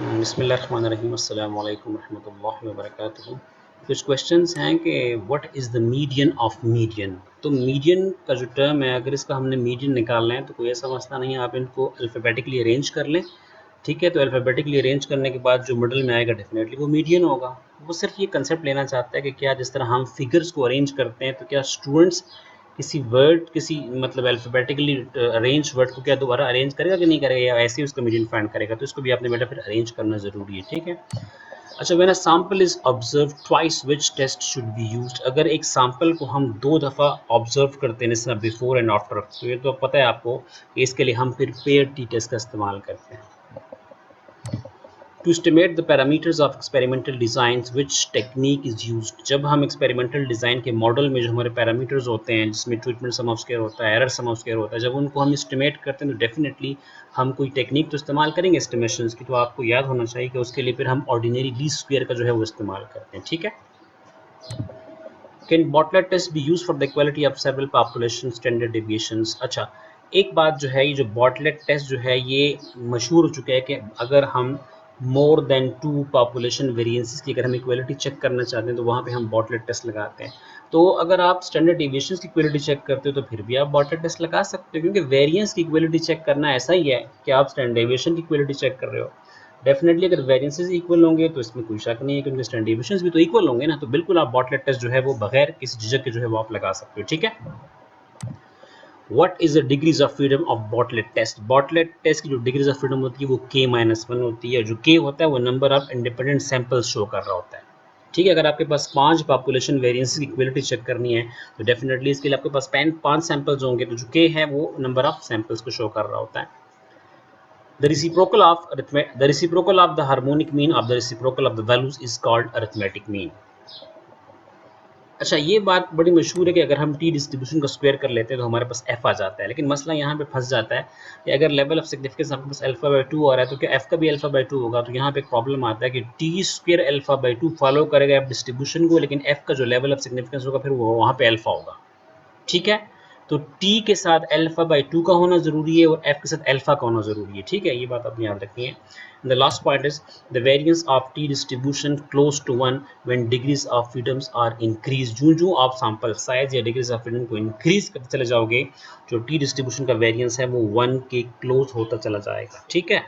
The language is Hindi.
बिस्मिल्लाहिर्रहमानिर्रहीम अस्सलामु अलैकुम रहमतुल्लाहि व बरकातुहू। कुछ क्वेश्चंस हैं कि what is the median of median. तो मीडियन का जो टर्म है, अगर इसका हमने मीडियन निकालना है तो कोई ऐसा मसला नहीं है, आप इनको अल्फ़ाबेटिकली अरेंज कर लें। ठीक है, तो अल्फ़ाबेटिकली अरेंज करने के बाद जो मिडल में आएगा डेफिनेटली वो मीडियन होगा। वो सिर्फ ये कंसेप्ट लेना चाहता है कि क्या जिस तरह हम फिगर्स को अरेंज करते हैं तो क्या स्टूडेंट्स किसी वर्ड किसी मतलब अल्फ़ाबेटिकली अरेंज वर्ड को क्या दोबारा अरेंज करेगा कि नहीं करेगा, या ऐसे ही उसका मीनिंग फाइंड करेगा। तो इसको भी आपने बेटा फिर अरेंज करना ज़रूरी है। ठीक है, अच्छा, when a sample is observe twice which test should be used. अगर एक सैंपल को हम दो दफ़ा ऑब्जर्व करते हैं, जैसे बिफोर एंड आफ्टर, तो ये तो पता है आपको कि इसके लिए हम फिर पेयर टी टेस्ट का इस्तेमाल करते हैं। To estimate the parameters of experimental designs which technique is used. जब हम एक्सपेरिमेंटल डिज़ाइन के मॉडल में जो हमारे पैरामीटर्स होते हैं, जिसमें ट्रीटमेंट सम ऑफ स्क्वायर होता है, एरर सम ऑफ स्क्वायर होता है, जब उनको हम एस्टिमेट करते हैं तो डेफिनेटली हम कोई टेक्निक तो इस्तेमाल करेंगे एस्टिमेशंस की। तो आपको याद होना चाहिए कि उसके लिए फिर हम ऑर्डिनरी लीस्ट स्क्वायर का जो है वो इस्तेमाल करते हैं। ठीक है, can Bartlett test be use for the equality of several population standard deviations. अच्छा, एक बात जो है, ये जो बॉटलेट टेस्ट जो है ये मशहूर हो चुका है कि अगर हम मोर देन 2 पॉपुलेशन वेरिएंसेस की अगर हम इक्वालिटी चेक करना चाहते हैं तो वहाँ पे हम बॉटलेट टेस्ट लगाते हैं। तो अगर आप स्टैंडर्ड डेविएशंस की इक्वालिटी चेक करते हो तो फिर भी आप बॉटलेट टेस्ट लगा सकते हो, क्योंकि वेरिएंस की इक्वालिटी चेक करना ऐसा ही है कि आप स्टैंडर्ड डेविएशन की इक्वालिटी चेक कर रहे हो। डेफिनेटली अगर वेरिएंसेस इक्वल होंगे तो इसमें कोई शक नहीं है कि उनके स्टैंडर्ड डेविएशंस भी तो इक्वल होंगे ना। तो बिल्कुल आप बॉटलेट टेस्ट जो है वो बगैर किसी झिझक के जो है वो आप लगा सकते हो। ठीक है, what is the degrees of freedom of Bartlett test. Bartlett test की जो डिग्रीज ऑफ फ्रीडम होती है वो K-1 होती है। जो K होता है वो number of independent samples show कर रहा होता है। ठीक है, अगर आपके पास 5 पॉपुलेशन वेरिएंस की इक्वलिटी चेक करनी है तो डेफिनेटली इसके लिए आपके पास 5 सैंपल्स होंगे, तो जो K है वो नंबर ऑफ सैंपल्स को शो कर रहा होता है। The reciprocal of the harmonic mean of the reciprocal of the values is called arithmetic mean. अच्छा, ये बात बड़ी मशहूर है कि अगर हम टी डिस्ट्रीब्यूशन का स्क्वायर कर लेते हैं तो हमारे पास एफ आ जाता है, लेकिन मसला यहाँ पे फंस जाता है कि अगर लेवल ऑफ सिग्निफिकेंस आपके पास अल्फा बाई 2 आ रहा है तो क्या एफ का भी अल्फा बाई 2 होगा। तो यहाँ पे एक प्रॉब्लम आता है कि T square alpha by 2 follow करेगा एफ डिस्ट्रीब्यूशन को, लेकिन एफ का जो लेवल ऑफ सिग्निफिकेंस होगा फिर वो वहाँ पे अल्फा होगा। ठीक है, तो t के साथ अल्फा बाई 2 का होना ज़रूरी है और f के साथ अल्फा का होना ज़रूरी है। ठीक है, ये बात आपने याद रखनी है। The last point is the variance of t distribution close to 1 when degrees of freedoms are increase. जो आप सैंपल साइज या डिग्रीज ऑफ फ्रीडम को इंक्रीज करते चले जाओगे, जो t डिस्ट्रीब्यूशन का वेरिएंस है वो 1 के क्लोज होता चला जाएगा। ठीक है।